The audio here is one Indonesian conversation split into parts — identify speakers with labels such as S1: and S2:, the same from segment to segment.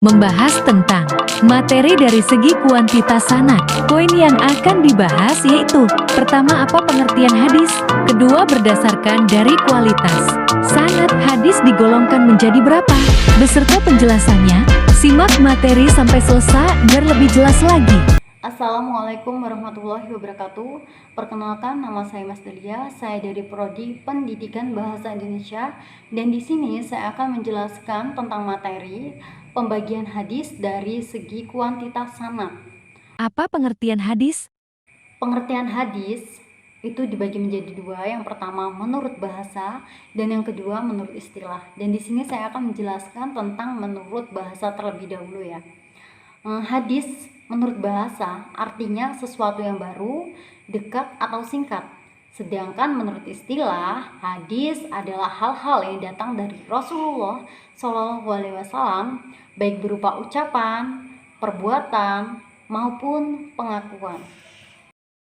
S1: membahas tentang materi dari segi kuantitas sanad. Poin yang akan dibahas yaitu: pertama, apa pengertian hadis? Kedua, berdasarkan dari kualitas sanad, hadis digolongkan menjadi berapa? Beserta penjelasannya, simak materi sampai selesai biar lebih jelas lagi.
S2: Assalamualaikum warahmatullahi wabarakatuh. Perkenalkan, nama saya Mas Delia. Saya dari Prodi Pendidikan Bahasa Indonesia, dan di sini saya akan menjelaskan tentang materi pembagian hadis dari segi kuantitas sanad.
S1: Apa pengertian hadis?
S2: Pengertian hadis itu dibagi menjadi dua. Yang pertama menurut bahasa dan yang kedua menurut istilah. Dan di sini saya akan menjelaskan tentang menurut bahasa terlebih dahulu ya. Hadis menurut bahasa artinya sesuatu yang baru, dekat atau singkat. Sedangkan menurut istilah, hadis adalah hal-hal yang datang dari Rasulullah SAW, baik berupa ucapan, perbuatan, maupun pengakuan.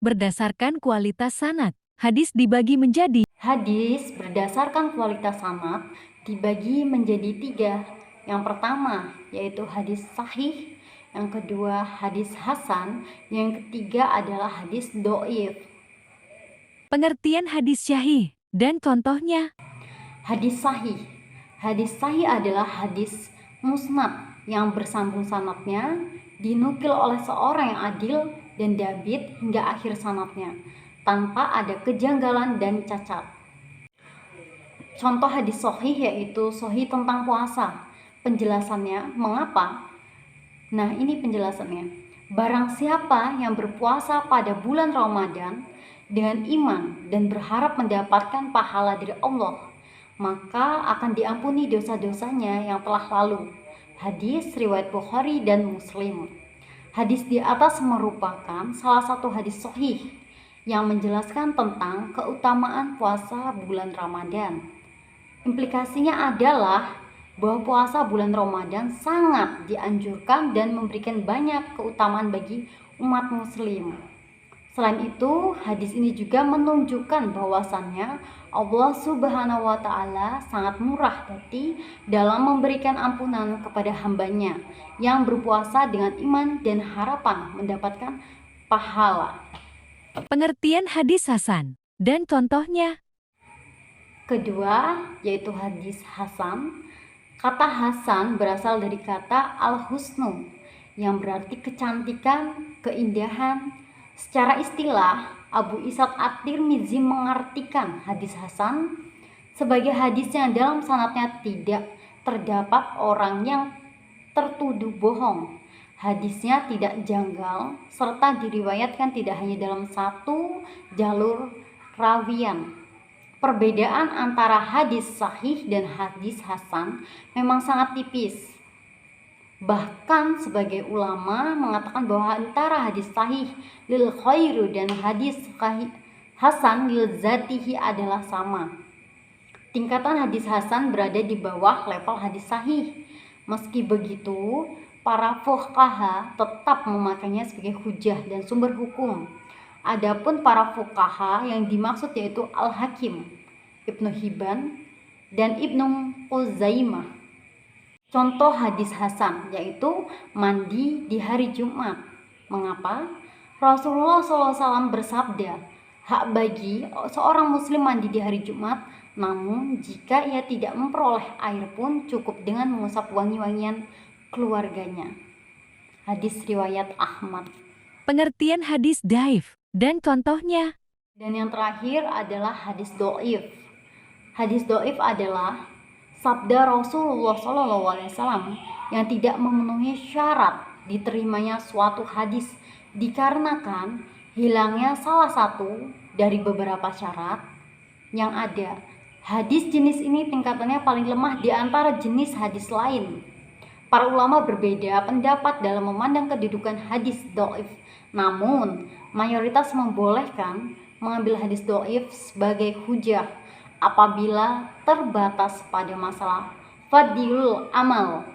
S1: Berdasarkan kualitas sanad, hadis dibagi menjadi:
S2: hadis berdasarkan kualitas sanad dibagi menjadi tiga. Yang pertama yaitu hadis sahih, yang kedua hadis hasan, yang ketiga adalah hadis do'if.
S1: pengertian hadis syahih dan contohnya.
S2: Hadis sahih adalah hadis musnad yang bersambung sanadnya, dinukil oleh seorang yang adil dan dabit hingga akhir sanadnya tanpa ada kejanggalan dan cacat. Contoh hadis sahih yaitu sahih tentang puasa. Penjelasannya, mengapa? Nah, ini penjelasannya. Barang siapa yang berpuasa pada bulan Ramadan dengan iman dan berharap mendapatkan pahala dari Allah, maka akan diampuni dosa-dosanya yang telah lalu. Hadis riwayat Bukhari dan Muslim. Hadis di atas merupakan salah satu hadis sahih yang menjelaskan tentang keutamaan puasa bulan Ramadan. Implikasinya adalah bahwa puasa bulan Ramadan sangat dianjurkan dan memberikan banyak keutamaan bagi umat muslim. Selain itu, hadis ini juga menunjukkan bahwasannya Allah Subhanahu wa Ta'ala sangat murah hati dalam memberikan ampunan kepada hambanya yang berpuasa dengan iman dan harapan mendapatkan pahala.
S1: Pengertian hadis hasan dan contohnya.
S2: Kedua, yaitu hadis hasan. Kata hasan berasal dari kata al-husnu yang berarti kecantikan, keindahan. Secara istilah, Abu Ishaq At-Tirmizi mengartikan hadis hasan sebagai hadis yang dalam sanadnya tidak terdapat orang yang tertuduh bohong. Hadisnya tidak janggal serta diriwayatkan tidak hanya dalam satu jalur rawian. Perbedaan antara hadis sahih dan hadis hasan memang sangat tipis. Bahkan sebagai ulama mengatakan bahwa antara hadis sahih lil khairu dan hadis hasan lil zatihi adalah sama. Tingkatan hadis hasan berada di bawah level hadis sahih. Meski begitu, para fuqaha tetap memakainya sebagai hujah dan sumber hukum. Adapun para fuqaha yang dimaksud yaitu Al-Hakim, Ibnu Hibban, dan Ibnu Uzaimah. Contoh hadis hasan yaitu mandi di hari Jumat. Mengapa? Rasulullah SAW bersabda, hak bagi seorang muslim mandi di hari Jumat, namun jika ia tidak memperoleh air pun cukup dengan mengusap wangi-wangian keluarganya. Hadis riwayat Ahmad.
S1: Pengertian hadis dhaif dan contohnya.
S2: Dan yang terakhir adalah hadis do'if. Hadis do'if adalah sabda Rasulullah SAW yang tidak memenuhi syarat diterimanya suatu hadis dikarenakan hilangnya salah satu dari beberapa syarat yang ada. Hadis jenis ini tingkatannya paling lemah di antara jenis hadis lain. Para ulama berbeda pendapat dalam memandang kedudukan hadis do'if, namun mayoritas membolehkan mengambil hadis do'if sebagai hujah apabila terbatas pada masalah fadilul amal.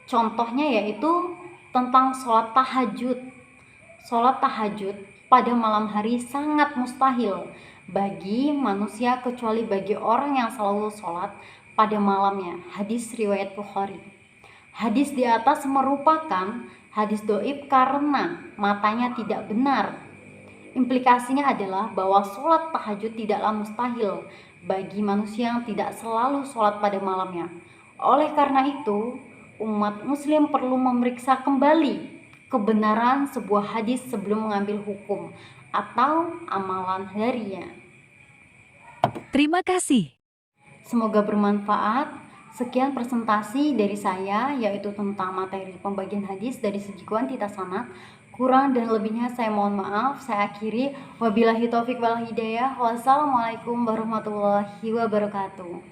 S2: Contohnya yaitu tentang sholat tahajud. Sholat tahajud pada malam hari sangat mustahil bagi manusia kecuali bagi orang yang selalu sholat pada malamnya. Hadis riwayat Bukhari. Hadis di atas merupakan hadis doib karena matanya tidak benar. Implikasinya adalah bahwa sholat tahajud tidaklah mustahil bagi manusia yang tidak selalu sholat pada malamnya. Oleh karena itu, umat muslim perlu memeriksa kembali kebenaran sebuah hadis sebelum mengambil hukum atau amalan darinya.
S1: Terima kasih.
S2: Semoga bermanfaat. Sekian presentasi dari saya, yaitu tentang materi pembagian hadis dari segi kuantitas sanad. Kurang dan lebihnya saya mohon maaf. Saya akhiri. Wabillahi taufik wal hidayah. Wassalamualaikum warahmatullahi wabarakatuh.